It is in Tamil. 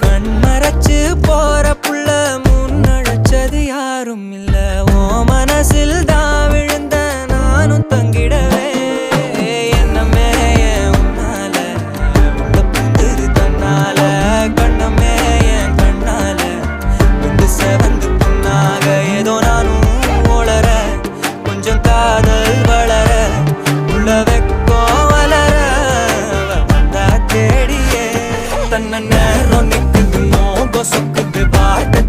கண்மறைச்சு போற புள்ள முன்னழைச்சது யாரும் இல்ல. ஓ மனசில் தான் விழுந்த நானும் தங்கிடவே என்னமே உன்னால உள்ள புந்துரு தன்னால கண்ணமே என் கண்ணால வந்து செவந்து புண்ணாக ஏதோ நானும் ஓளற கொஞ்சம் காதல் வளர உள்ள வெக்கோ வளர வந்தா தேடியே தன்ன நேரம் நிக்குது மோகம் சொக்குது பாட்டு